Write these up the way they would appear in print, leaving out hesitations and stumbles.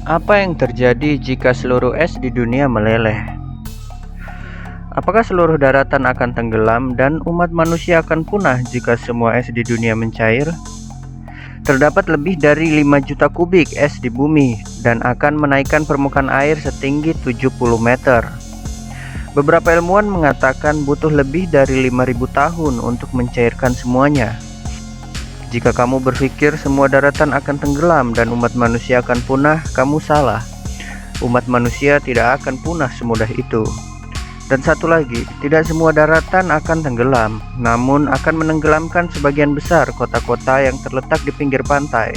Apa yang terjadi jika seluruh es di dunia meleleh? Apakah seluruh daratan akan tenggelam dan umat manusia akan punah jika semua es di dunia mencair? Terdapat lebih dari 5 juta kubik es di bumi dan akan menaikkan permukaan air setinggi 70 meter. Beberapa ilmuwan mengatakan butuh lebih dari 5.000 tahun untuk mencairkan semuanya. Jika kamu berpikir semua daratan akan tenggelam dan umat manusia akan punah, kamu salah. Umat manusia tidak akan punah semudah itu. Dan satu lagi, tidak semua daratan akan tenggelam, namun akan menenggelamkan sebagian besar kota-kota yang terletak di pinggir pantai.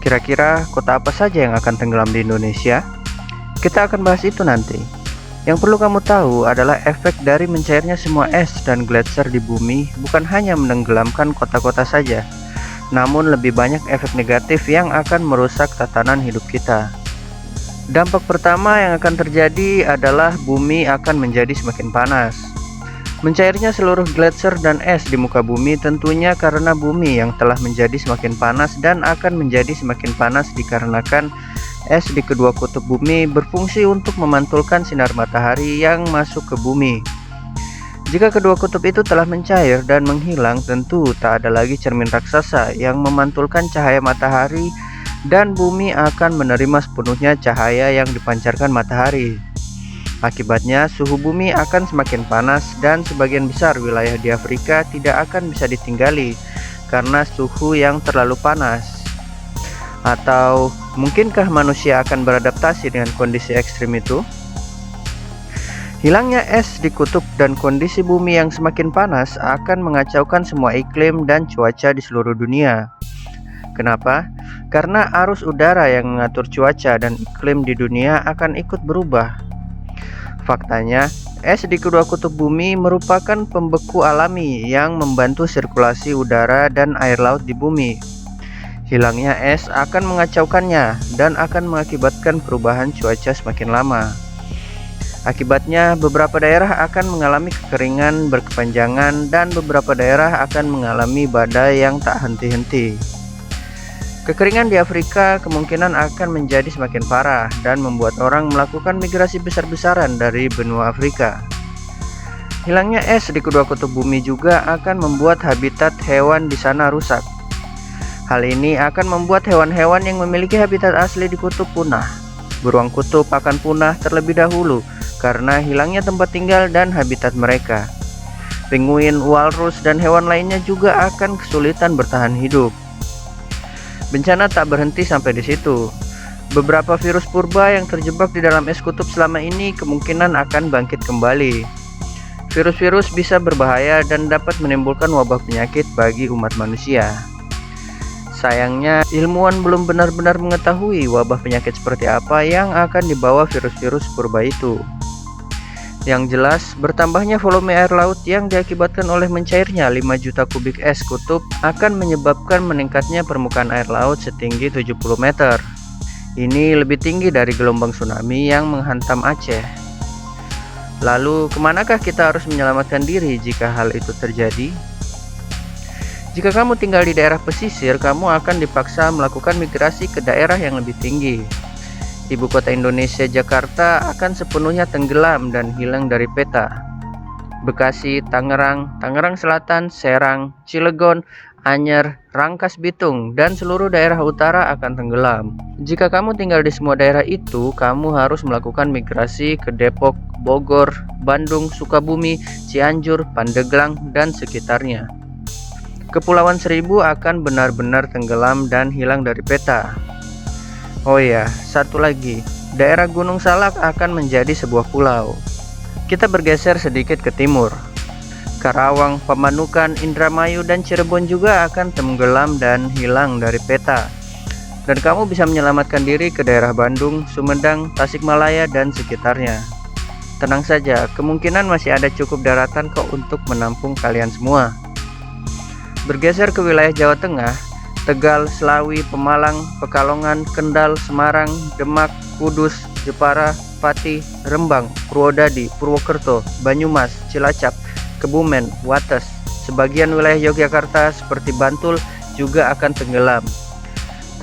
Kira-kira kota apa saja yang akan tenggelam di Indonesia? Kita akan bahas itu nanti. Yang perlu kamu tahu adalah efek dari mencairnya semua es dan gletser di bumi bukan hanya menenggelamkan kota-kota saja, namun lebih banyak efek negatif yang akan merusak tatanan hidup kita. Dampak pertama yang akan terjadi adalah bumi akan menjadi semakin panas. Mencairnya seluruh gletser dan es di muka bumi tentunya karena bumi yang telah menjadi semakin panas dan akan menjadi semakin panas dikarenakan es di kedua kutub bumi berfungsi untuk memantulkan sinar matahari yang masuk ke bumi. Jika kedua kutub itu telah mencair dan menghilang, tentu tak ada lagi cermin raksasa yang memantulkan cahaya matahari dan bumi akan menerima sepenuhnya cahaya yang dipancarkan matahari. Akibatnya, suhu bumi akan semakin panas dan sebagian besar wilayah di Afrika tidak akan bisa ditinggali karena suhu yang terlalu panas. Atau mungkinkah manusia akan beradaptasi dengan kondisi ekstrim itu? Hilangnya es di kutub dan kondisi bumi yang semakin panas akan mengacaukan semua iklim dan cuaca di seluruh dunia. Kenapa? Karena arus udara yang mengatur cuaca dan iklim di dunia akan ikut berubah. Faktanya, es di kedua kutub bumi merupakan pembeku alami yang membantu sirkulasi udara dan air laut di bumi. Hilangnya es akan mengacaukannya dan akan mengakibatkan perubahan cuaca semakin lama. Akibatnya, beberapa daerah akan mengalami kekeringan berkepanjangan dan beberapa daerah akan mengalami badai yang tak henti-henti. Kekeringan di Afrika kemungkinan akan menjadi semakin parah dan membuat orang melakukan migrasi besar-besaran dari benua Afrika. Hilangnya es di kedua kutub bumi juga akan membuat habitat hewan di sana rusak. Hal ini akan membuat hewan-hewan yang memiliki habitat asli di kutub punah. Beruang kutub akan punah terlebih dahulu karena hilangnya tempat tinggal dan habitat mereka. Penguin, walrus, dan hewan lainnya juga akan kesulitan bertahan hidup. Bencana tak berhenti sampai di situ. Beberapa virus purba yang terjebak di dalam es kutub selama ini kemungkinan akan bangkit kembali. Virus-virus bisa berbahaya dan dapat menimbulkan wabah penyakit bagi umat manusia. Sayangnya, ilmuwan belum benar-benar mengetahui wabah penyakit seperti apa yang akan dibawa virus-virus purba itu. Yang jelas, bertambahnya volume air laut yang diakibatkan oleh mencairnya 5 juta kubik es kutub akan menyebabkan meningkatnya permukaan air laut setinggi 70 meter. Ini lebih tinggi dari gelombang tsunami yang menghantam Aceh. Lalu, kemanakah kita harus menyelamatkan diri jika hal itu terjadi? Jika kamu tinggal di daerah pesisir, kamu akan dipaksa melakukan migrasi ke daerah yang lebih tinggi. Ibu kota Indonesia, Jakarta, akan sepenuhnya tenggelam dan hilang dari peta. Bekasi, Tangerang, Tangerang Selatan, Serang, Cilegon, Anyer, Rangkas Bitung, dan seluruh daerah utara akan tenggelam. Jika kamu tinggal di semua daerah itu, kamu harus melakukan migrasi ke Depok, Bogor, Bandung, Sukabumi, Cianjur, Pandeglang, dan sekitarnya. Kepulauan Seribu akan benar-benar tenggelam dan hilang dari peta. Oh ya, satu lagi, daerah Gunung Salak akan menjadi sebuah pulau. Kita bergeser sedikit ke timur. Karawang, Pamanukan, Indramayu, dan Cirebon juga akan tenggelam dan hilang dari peta. Dan kamu bisa menyelamatkan diri ke daerah Bandung, Sumedang, Tasikmalaya, dan sekitarnya. Tenang saja, kemungkinan masih ada cukup daratan kok untuk menampung kalian semua. Bergeser ke wilayah Jawa Tengah, Tegal, Slawi, Pemalang, Pekalongan, Kendal, Semarang, Demak, Kudus, Jepara, Pati, Rembang, Purwodadi, Purwokerto, Banyumas, Cilacap, Kebumen, Wates, sebagian wilayah Yogyakarta seperti Bantul juga akan tenggelam.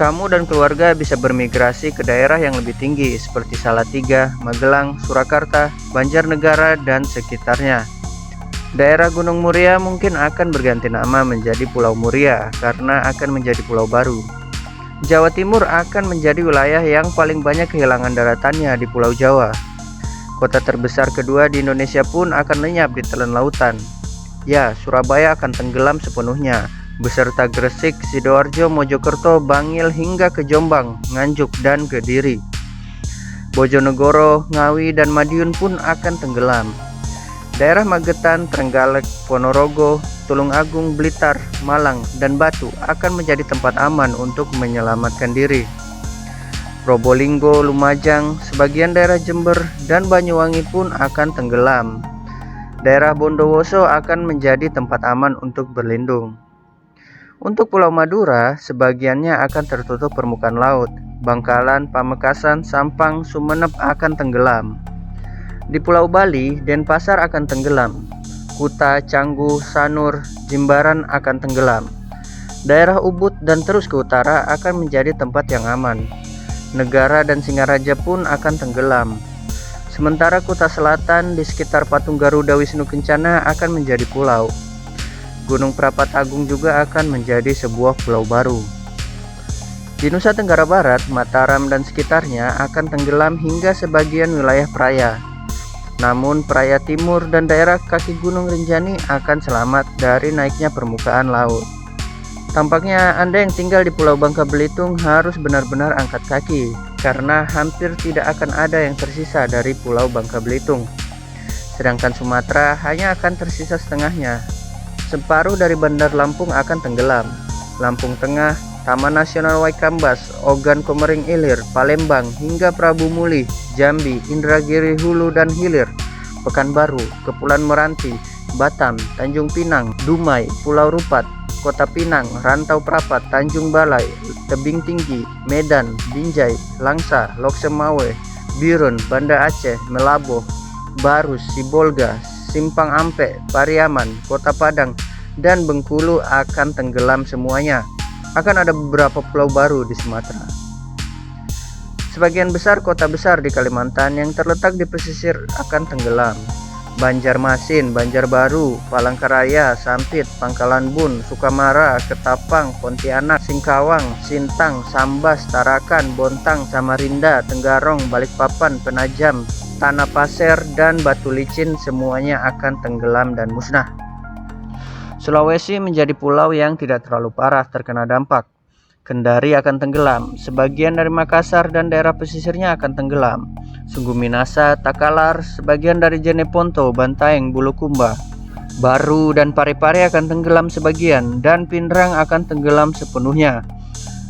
Kamu dan keluarga bisa bermigrasi ke daerah yang lebih tinggi seperti Salatiga, Magelang, Surakarta, Banjarnegara, dan sekitarnya. Daerah Gunung Muria mungkin akan berganti nama menjadi Pulau Muria karena akan menjadi pulau baru. Jawa Timur akan menjadi wilayah yang paling banyak kehilangan daratannya di Pulau Jawa. Kota terbesar kedua di Indonesia pun akan lenyap di telan lautan. Ya, Surabaya akan tenggelam sepenuhnya, beserta Gresik, Sidoarjo, Mojokerto, Bangil hingga ke Jombang, Nganjuk, dan Kediri. Bojonegoro, Ngawi, dan Madiun pun akan tenggelam. Daerah Magetan, Trenggalek, Ponorogo, Tulungagung, Blitar, Malang, dan Batu akan menjadi tempat aman untuk menyelamatkan diri. Probolinggo, Lumajang, sebagian daerah Jember, dan Banyuwangi pun akan tenggelam. Daerah Bondowoso akan menjadi tempat aman untuk berlindung. Untuk Pulau Madura, sebagiannya akan tertutup permukaan laut. Bangkalan, Pamekasan, Sampang, Sumeneb akan tenggelam. Di Pulau Bali, Denpasar akan tenggelam. Kuta, Canggu, Sanur, Jimbaran akan tenggelam. Daerah Ubud dan terus ke utara akan menjadi tempat yang aman. Negara dan Singaraja pun akan tenggelam. Sementara Kuta Selatan di sekitar patung Garuda Wisnu Kencana akan menjadi pulau. Gunung Prapat Agung juga akan menjadi sebuah pulau baru. Di Nusa Tenggara Barat, Mataram dan sekitarnya akan tenggelam hingga sebagian wilayah Praia. Namun Praia Timur dan daerah kaki Gunung Rinjani akan selamat dari naiknya permukaan laut. Tampaknya Anda yang tinggal di Pulau Bangka Belitung harus benar-benar angkat kaki, karena hampir tidak akan ada yang tersisa dari Pulau Bangka Belitung. Sedangkan Sumatera hanya akan tersisa setengahnya. Separuh dari Bandar Lampung akan tenggelam. Lampung Tengah, Taman Nasional Waikambas, Ogan Komering Ilir, Palembang, hingga Prabu Muli, Jambi, Indragiri Hulu dan Hilir, Pekanbaru, Kepulauan Meranti, Batam, Tanjung Pinang, Dumai, Pulau Rupat, Kota Pinang, Rantau Prapat, Tanjung Balai, Tebing Tinggi, Medan, Binjai, Langsa, Loksemawe, Birun, Banda Aceh, Melaboh, Barus, Sibolga, Simpang Ampe, Pariaman, Kota Padang, dan Bengkulu akan tenggelam semuanya. Akan ada beberapa pulau baru di Sumatera. Sebagian besar kota besar di Kalimantan yang terletak di pesisir akan tenggelam. Banjarmasin, Banjarbaru, Palangkaraya, Sampit, Pangkalan Bun, Sukamara, Ketapang, Pontianak, Singkawang, Sintang, Sambas, Tarakan, Bontang, Samarinda, Tenggarong, Balikpapan, Penajam, Tanah Pasir, dan Batu Licin semuanya akan tenggelam dan musnah. Sulawesi menjadi pulau yang tidak terlalu parah terkena dampak. Kendari akan tenggelam, sebagian dari Makassar dan daerah pesisirnya akan tenggelam. Sungguh Minasa, Takalar, sebagian dari Jeneponto, Bantaeng, Bulukumba, Baru dan Parepare akan tenggelam sebagian, dan Pindrang akan tenggelam sepenuhnya.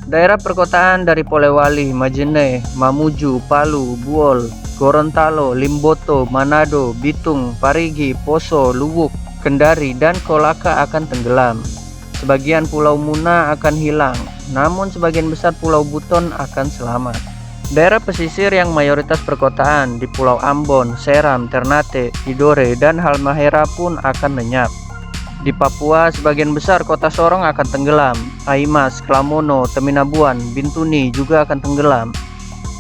Daerah perkotaan dari Polewali, Majene, Mamuju, Palu, Buol, Gorontalo, Limboto, Manado, Bitung, Parigi, Poso, Luwuk, Kendari, dan Kolaka akan tenggelam. Sebagian Pulau Muna akan hilang, namun sebagian besar Pulau Buton akan selamat. Daerah pesisir yang mayoritas perkotaan di Pulau Ambon, Seram, Ternate, Tidore, dan Halmahera pun akan lenyap. Di Papua, sebagian besar kota Sorong akan tenggelam. Aimas, Klamono, Teminabuan, Bintuni juga akan tenggelam.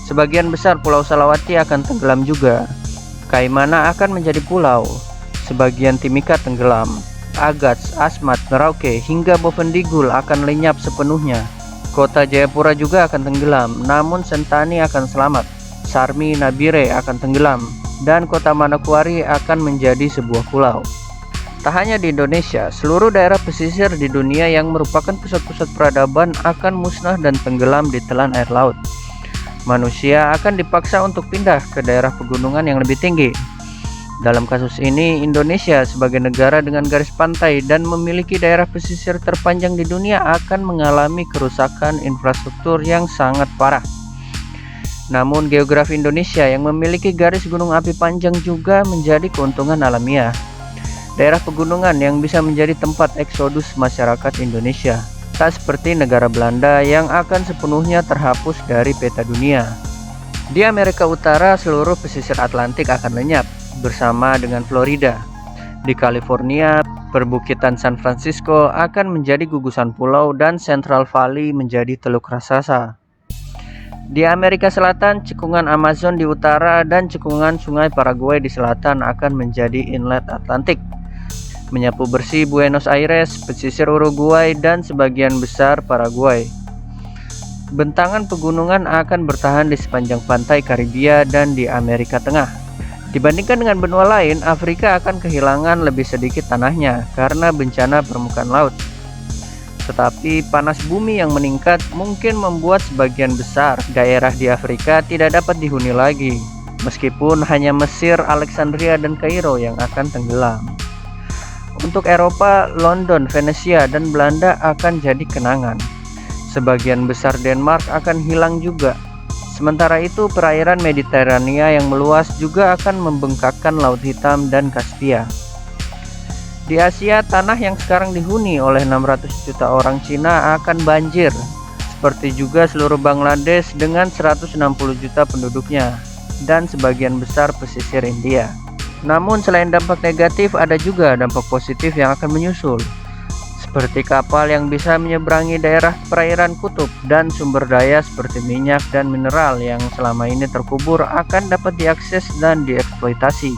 Sebagian besar Pulau Salawati akan tenggelam juga. Kaimana akan menjadi pulau. Sebagian Timika tenggelam. Agats, Asmat, Merauke, hingga Bovendigul akan lenyap sepenuhnya. Kota Jayapura juga akan tenggelam, namun Sentani akan selamat. Sarmi, Nabire akan tenggelam, dan kota Manokwari akan menjadi sebuah pulau. Tak hanya di Indonesia, seluruh daerah pesisir di dunia yang merupakan pusat-pusat peradaban akan musnah dan tenggelam di telan air laut. Manusia akan dipaksa untuk pindah ke daerah pegunungan yang lebih tinggi. Dalam kasus ini, Indonesia sebagai negara dengan garis pantai dan memiliki daerah pesisir terpanjang di dunia akan mengalami kerusakan infrastruktur yang sangat parah. Namun, geografi Indonesia yang memiliki garis gunung api panjang juga menjadi keuntungan alamiah. Daerah pegunungan yang bisa menjadi tempat eksodus masyarakat Indonesia, tak seperti negara Belanda yang akan sepenuhnya terhapus dari peta dunia. Di Amerika Utara, seluruh pesisir Atlantik akan lenyap bersama dengan Florida. Di California, Perbukitan San Francisco akan menjadi gugusan pulau dan Central Valley menjadi teluk raksasa. Di Amerika Selatan, cekungan Amazon di utara dan cekungan Sungai Paraguay di selatan akan menjadi inlet Atlantik, menyapu bersih Buenos Aires, pesisir Uruguay, dan sebagian besar Paraguay. Bentangan pegunungan akan bertahan di sepanjang pantai Karibia dan di Amerika Tengah. Dibandingkan dengan benua lain, Afrika akan kehilangan lebih sedikit tanahnya karena bencana permukaan laut. Tetapi panas bumi yang meningkat mungkin membuat sebagian besar daerah di Afrika tidak dapat dihuni lagi, meskipun hanya Mesir, Alexandria, dan Kairo yang akan tenggelam. Untuk Eropa, London, Venesia, dan Belanda akan jadi kenangan. Sebagian besar Denmark akan hilang juga. Sementara itu, perairan Mediterania yang meluas juga akan membengkakkan Laut Hitam dan Kaspia. Di Asia, tanah yang sekarang dihuni oleh 600 juta orang Cina akan banjir, seperti juga seluruh Bangladesh dengan 160 juta penduduknya, dan sebagian besar pesisir India. Namun selain dampak negatif, ada juga dampak positif yang akan menyusul, seperti kapal yang bisa menyeberangi daerah perairan kutub dan sumber daya seperti minyak dan mineral yang selama ini terkubur akan dapat diakses dan dieksploitasi.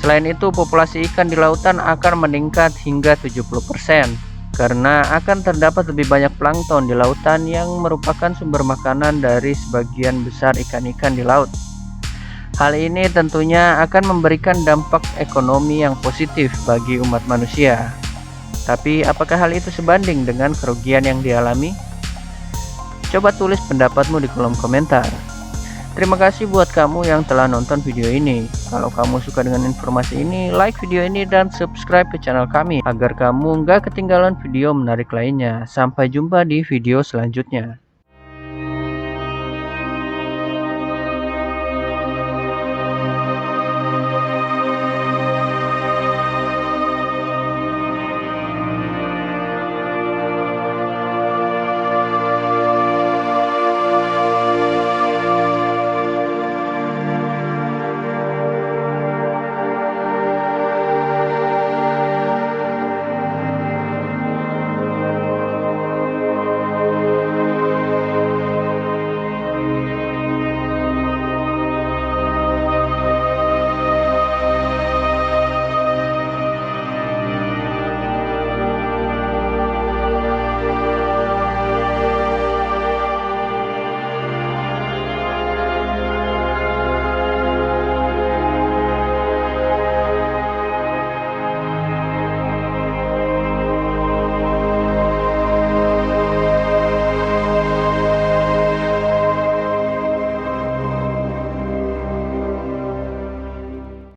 Selain itu, populasi ikan di lautan akan meningkat hingga 70% karena akan terdapat lebih banyak plankton di lautan yang merupakan sumber makanan dari sebagian besar ikan-ikan di laut. Hal ini tentunya akan memberikan dampak ekonomi yang positif bagi umat manusia. Tapi apakah hal itu sebanding dengan kerugian yang dialami? Coba tulis pendapatmu di kolom komentar. Terima kasih buat kamu yang telah nonton video ini. Kalau kamu suka dengan informasi ini, like video ini dan subscribe ke channel kami agar kamu nggak ketinggalan video menarik lainnya. Sampai jumpa di video selanjutnya.